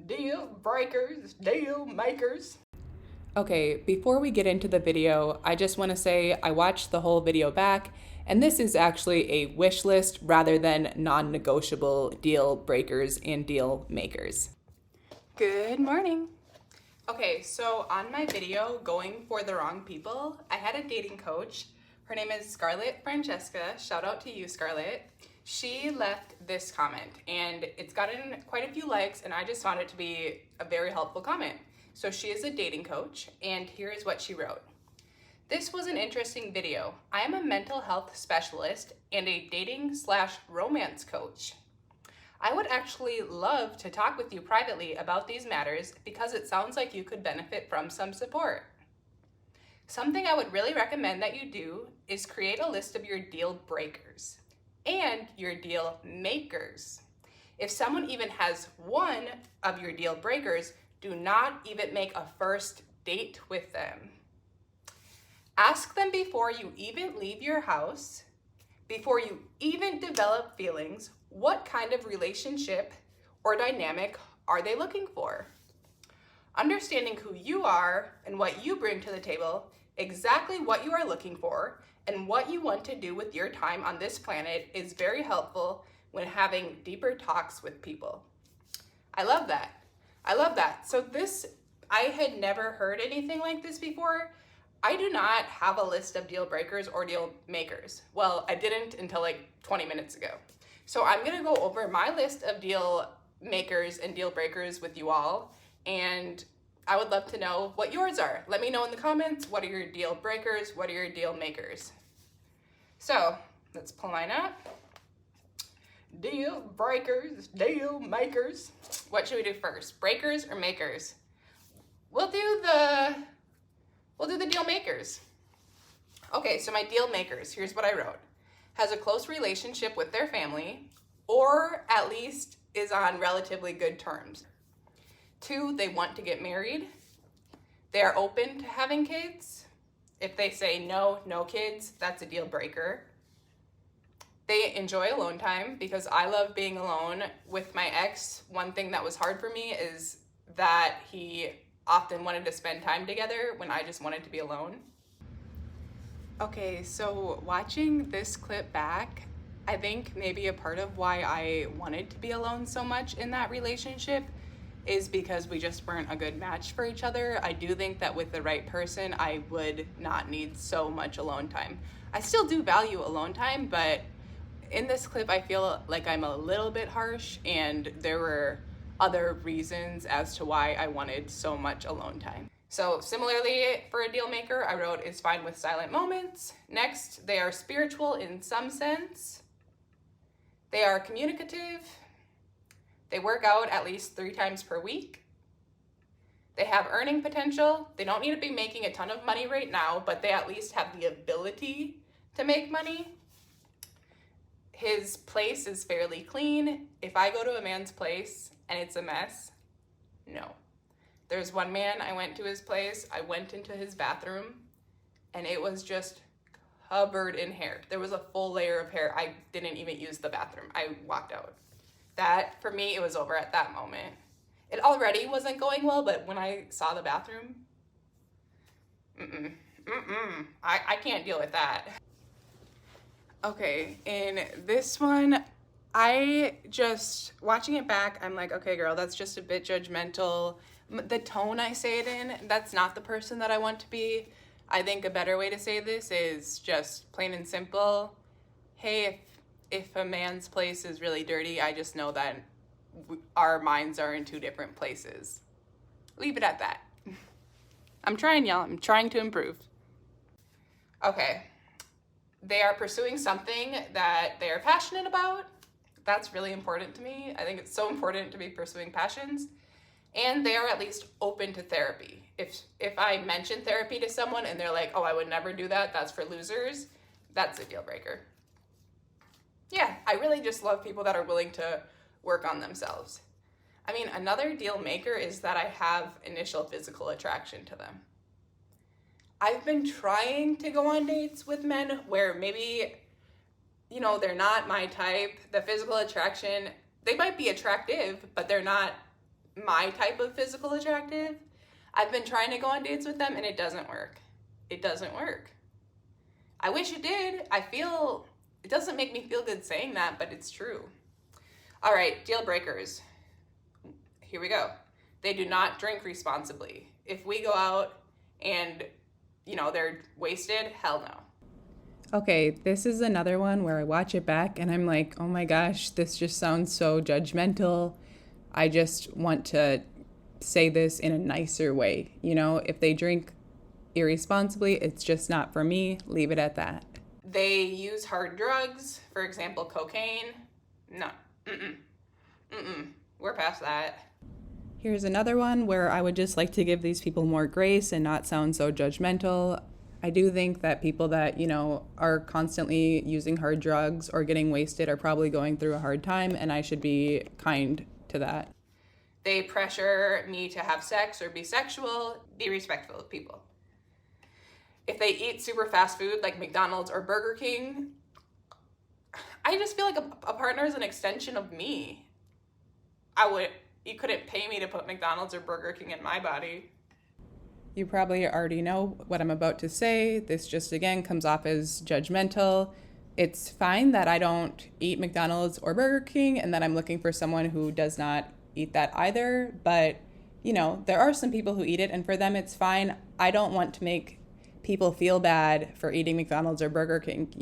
Deal breakers, deal makers. Okay, before we get into the video, I just want to say I watched the whole video back, and this is actually a wish list rather than non-negotiable deal breakers and deal makers. Good morning. Okay, so on my video, Going for the Wrong People, I had a dating coach. Her name is Scarlett Francesca. Shout out to you, Scarlett. She left this comment, and it's gotten quite a few likes, and I just found it to be a very helpful comment. So she is a dating coach, and here is what she wrote. This was an interesting video. I am a mental health specialist and a dating/romance coach. I would actually love to talk with you privately about these matters because it sounds like you could benefit from some support. Something I would really recommend that you do is create a list of your deal breakers and your deal makers. If someone even has one of your deal breakers, do not even make a first date with them. Ask them before you even leave your house, before you even develop feelings, what kind of relationship or dynamic are they looking for? Understanding who you are and what you bring to the table, exactly what you are looking for, and what you want to do with your time on this planet is very helpful when having deeper talks with people. I love that. I love that. So I had never heard anything like this before. I do not have a list of deal breakers or deal makers. Well, I didn't until like 20 minutes ago. So I'm gonna go over my list of deal makers and deal breakers with you all, and I would love to know what yours are. Let me know in the comments, what are your deal breakers, what are your deal makers? So let's pull mine up. Deal breakers, deal makers. What should we do first, breakers or makers? We'll do the deal makers. Okay, so my deal makers, here's what I wrote. Has a close relationship with their family, or at least is on relatively good terms. 2, they want to get married. They are open to having kids. If they say no kids, that's a deal breaker. They enjoy alone time because I love being alone. With my ex, one thing that was hard for me is that he often wanted to spend time together when I just wanted to be alone. Okay, so watching this clip back, I think maybe a part of why I wanted to be alone so much in that relationship is because we just weren't a good match for each other. I do think that with the right person, I would not need so much alone time. I still do value alone time, but in this clip, I feel like I'm a little bit harsh, and there were other reasons as to why I wanted so much alone time. So similarly, for a deal maker, I wrote is fine with silent moments. Next, they are spiritual in some sense. They are communicative. They work out at least 3 times per week. They have earning potential. They don't need to be making a ton of money right now, but they at least have the ability to make money. His place is fairly clean. If I go to a man's place and it's a mess, no. There's one man, I went to his place, I went into his bathroom, and it was just covered in hair. There was a full layer of hair. I didn't even use the bathroom. I walked out. That, for me, it was over at that moment. It already wasn't going well, but when I saw the bathroom, I can't deal with that. Okay, in this one, watching it back, I'm like, okay, girl, that's just a bit judgmental. The tone I say it in, that's not the person that I want to be. I think a better way to say this is just plain and simple. Hey, if a man's place is really dirty, I just know that our minds are in 2 different places. Leave it at that. I'm trying, y'all. I'm trying to improve. Okay. They are pursuing something that they are passionate about. That's really important to me. I think it's so important to be pursuing passions. And they are at least open to therapy. If I mention therapy to someone and they're like, oh, I would never do that, that's for losers, that's a deal breaker. Yeah, I really just love people that are willing to work on themselves. I mean, another deal maker is that I have initial physical attraction to them. I've been trying to go on dates with men where maybe, they're not my type. The physical attraction, they might be attractive, but they're not my type of physical attractive. I've been trying to go on dates with them and it doesn't work. It doesn't work. I wish it did. It doesn't make me feel good saying that, but it's true. All right, deal breakers. Here we go. They do not drink responsibly. If we go out and, they're wasted, hell no. Okay, this is another one where I watch it back and I'm like, oh my gosh, this just sounds so judgmental. I just want to say this in a nicer way. If they drink irresponsibly, it's just not for me. Leave it at that. They use hard drugs, for example, cocaine. No, we're past that. Here's another one where I would just like to give these people more grace and not sound so judgmental. I do think that people that, are constantly using hard drugs or getting wasted are probably going through a hard time, and I should be kind to that. They pressure me to have sex or be sexual. Be respectful of people. If they eat super fast food like McDonald's or Burger King, I just feel like a partner is an extension of me. You couldn't pay me to put McDonald's or Burger King in my body. You probably already know what I'm about to say. This just, again, comes off as judgmental. It's fine that I don't eat McDonald's or Burger King and that I'm looking for someone who does not eat that either. But, there are some people who eat it, and for them it's fine. I don't want to make people feel bad for eating McDonald's or Burger King.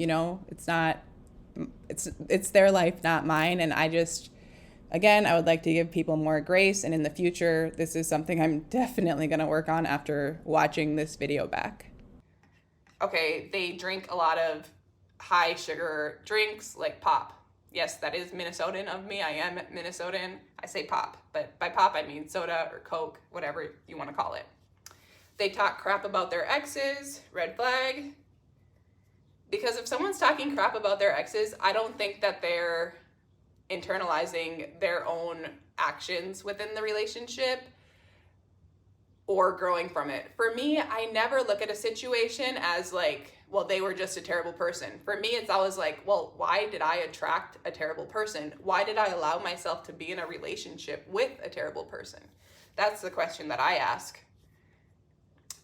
It's their life, not mine. And Again, I would like to give people more grace, and in the future, this is something I'm definitely going to work on after watching this video back. Okay, they drink a lot of high sugar drinks like pop. Yes, that is Minnesotan of me. I am Minnesotan. I say pop, but by pop I mean soda or Coke, whatever you want to call it. They talk crap about their exes, red flag. Because if someone's talking crap about their exes, I don't think that they're internalizing their own actions within the relationship or growing from it. For me, I never look at a situation as like, well, they were just a terrible person. For me, it's always like, well, why did I attract a terrible person? Why did I allow myself to be in a relationship with a terrible person? That's the question that I ask.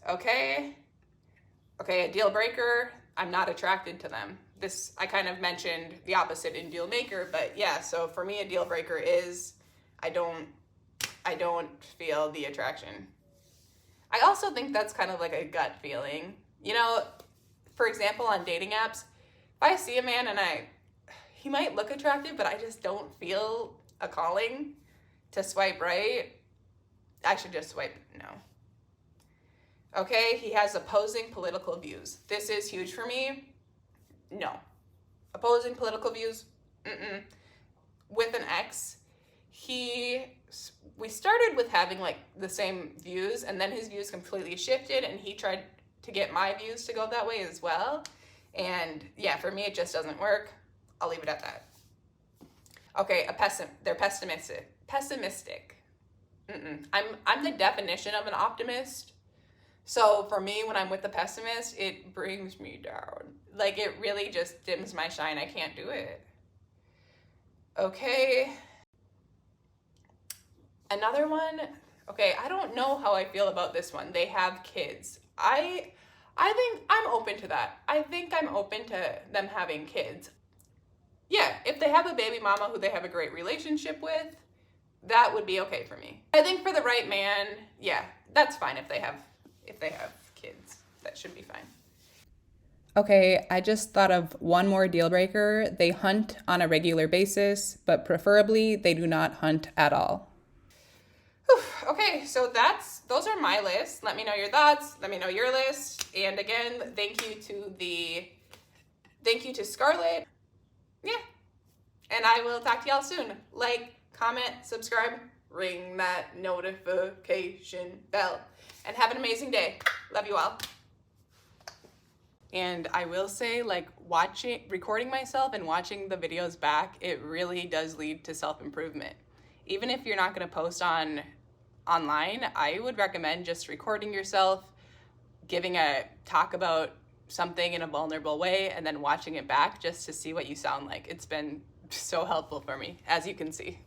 Okay, a deal breaker, I'm not attracted to them. I kind of mentioned the opposite in deal maker, but yeah, so for me a deal breaker is I don't feel the attraction. I also think that's kind of like a gut feeling. For example, on dating apps, if I see a man and he might look attractive, but I just don't feel a calling to swipe right, I should just swipe no. Okay, he has opposing political views. This is huge for me. No. Opposing political views? With an ex, we started with having like the same views, and then his views completely shifted and he tried to get my views to go that way as well. And yeah, for me it just doesn't work. I'll leave it at that. Okay, they're pessimistic. I'm the definition of an optimist. So for me, when I'm with the pessimist, it brings me down. Like, it really just dims my shine. I can't do it. Okay. Another one. Okay, I don't know how I feel about this one. They have kids. I think I'm open to that. I think I'm open to them having kids. Yeah, if they have a baby mama who they have a great relationship with, that would be okay for me. I think for the right man, yeah, that's fine if they have kids. That should be fine. Okay, I just thought of one more deal breaker. They hunt on a regular basis, but preferably they do not hunt at all. Okay, so those are my list. Let me know your thoughts. Let me know your list. And again, thank you to Scarlett. Yeah. And I will talk to y'all soon. Like, comment, subscribe, ring that notification bell. And have an amazing day. Love you all. And I will say, like, recording myself and watching the videos back, it really does lead to self-improvement. Even if you're not going to post online, I would recommend just recording yourself, giving a talk about something in a vulnerable way, and then watching it back just to see what you sound like. It's been so helpful for me, as you can see.